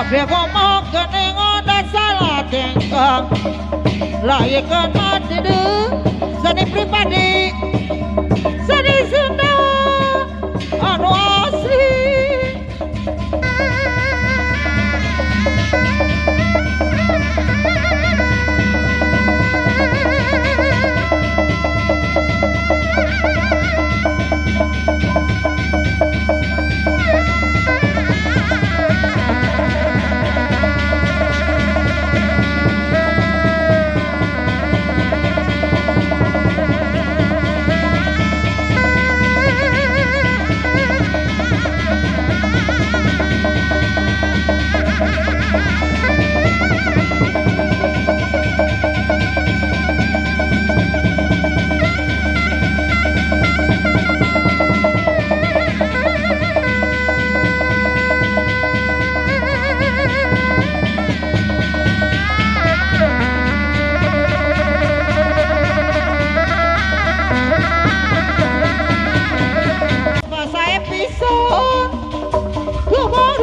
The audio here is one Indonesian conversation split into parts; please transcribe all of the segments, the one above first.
Dia ngomong kening ada salah tingkang layakkan mati deh seni pribadi seni Sunda anu asli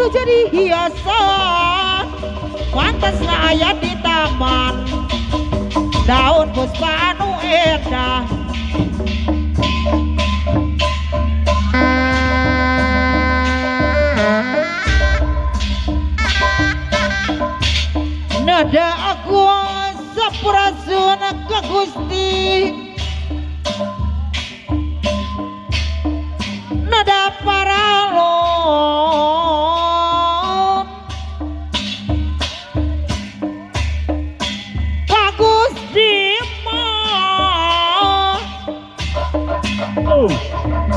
jadi hiasan pantasnya ayat di taman daun puspa anu edah nada aku sapurasun ke Gusti nada paralon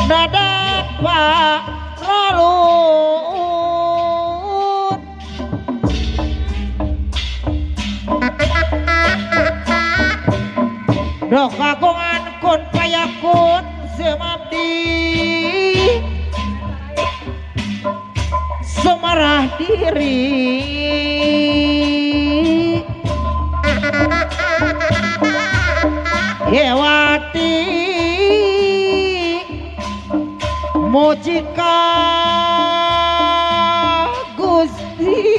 nada pak lalut dok kagungan kun payakun semabdi semarah diri Hewati Mojika Gusti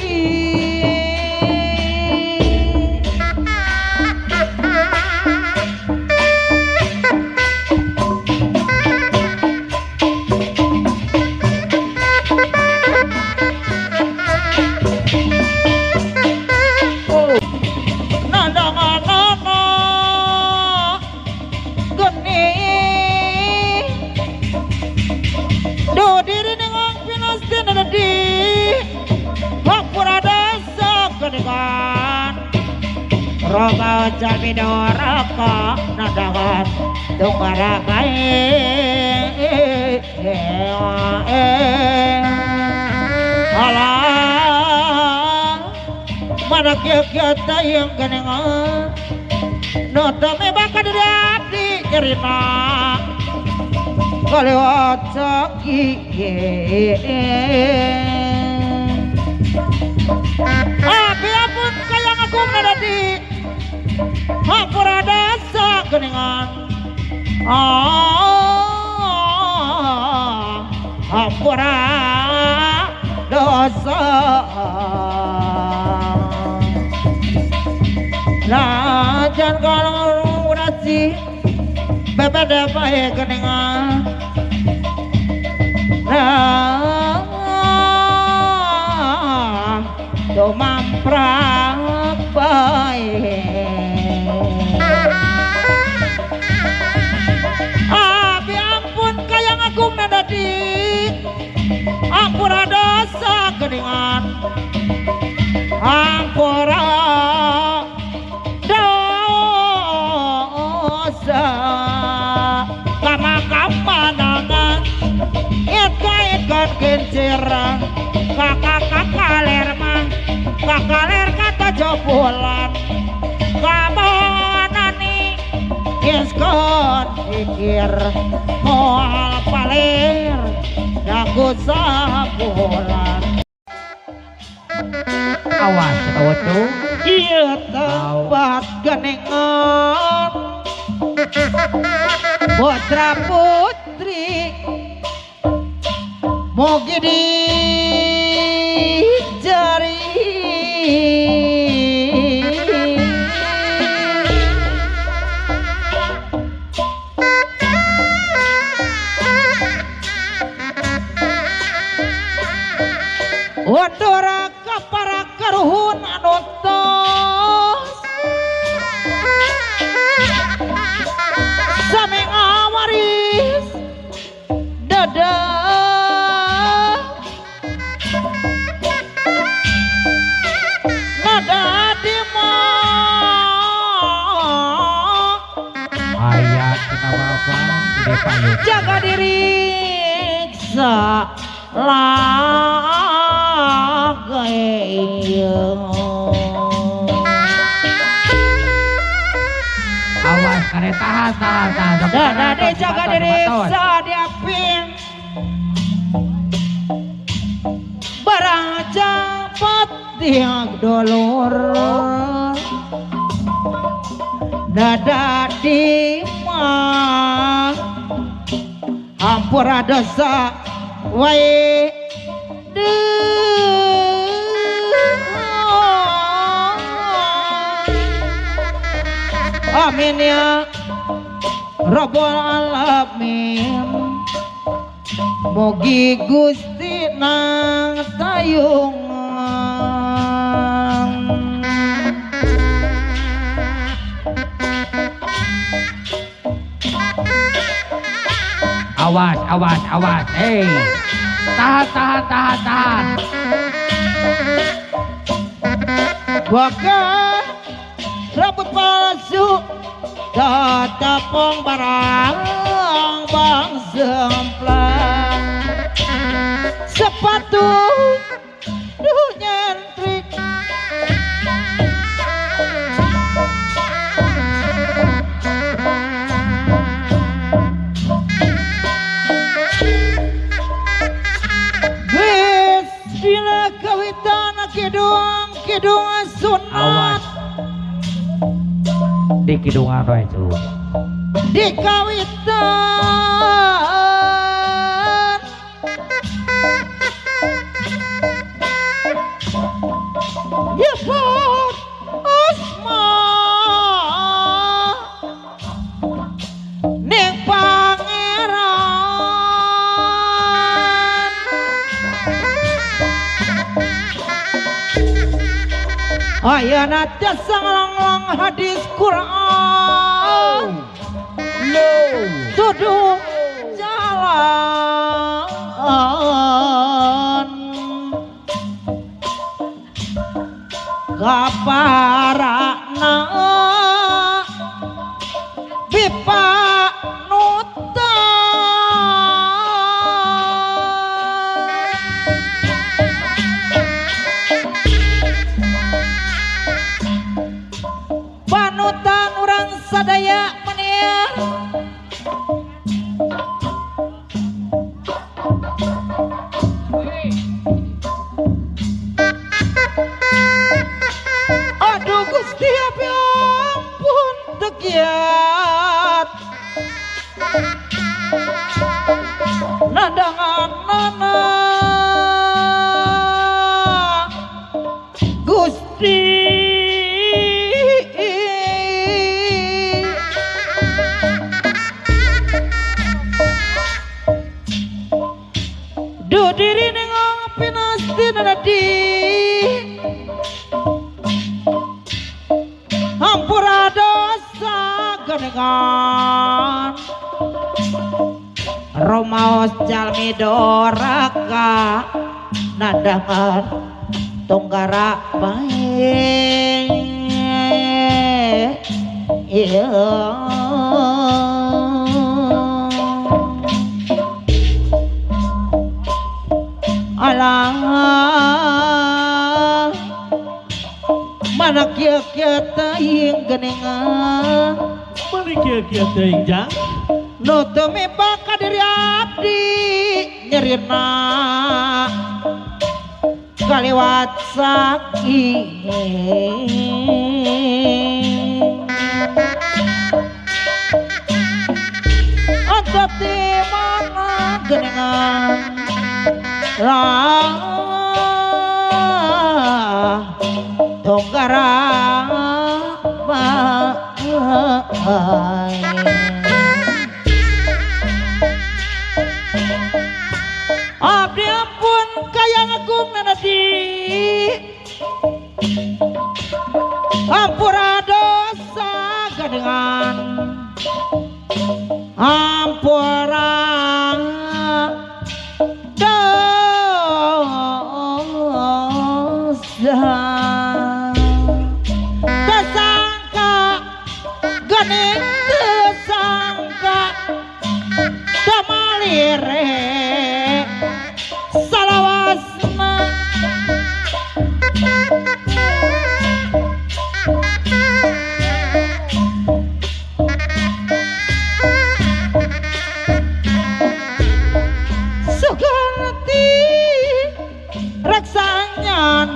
Roga jami doraka nadahan tungarakai alah mana kia-kia yang kenengan nota me bakal dadi cerita kalewat caki biarpun kayak aku menadadi Hampura dasa keningan Hampura dosa Lajan kalau udah sih Bebe depai keningan Tumamprang bae Abi ampun kayang agung nadadi Ampura dosa geningan Ampura dosa Kama-kamanangan It-kait-kan kincirang Kakak-kakaler mah Kakaler kata jobulan Kamonani Iskon pikir Moal palir Daku sabulan Awas ketawa tuh. Iya tempat geningan Putra putri Mogi di jari Wadora kapara karuhun anutos Sameng awaris dada nada dimo Ayah kenapa apa? Udah payung. jaga diri Awas kare tahan. Dada jaga diri diapin barang cepat tiang dolor dada di mah hampura dosa wae Amin ya Rabbal alamin Mugi Gusti nang tayungan Awas. Hei. Tahan. Bakal rambut palsu tatapong barang bang semplang sepatu nyentrik bis bila kawitan kidung sunat Awas. Di kidungan doa itu. di kawitan nyebut asma ning pangeran ayana tiasa ngelang hadis Quran tuduh jalan kaparakna bipa nuta panutan orang sadaya meniar aduh Gusti ampun tegiat nadangan nana Gusti do diri nengong pinasti nanadi geningan Romaos jalmi doraka nadangan tunggara bae iya alah mana kia-kia teuing geningan Mari kia-kia teuing jang nu tumimba ka diri abdi nyerina kaliwat sakit untuk di mana geningan lah tunggara bae abdi ampun kayang agung nanti ampura dosa gadengan ampura dosa tersangka gening tersangka damalire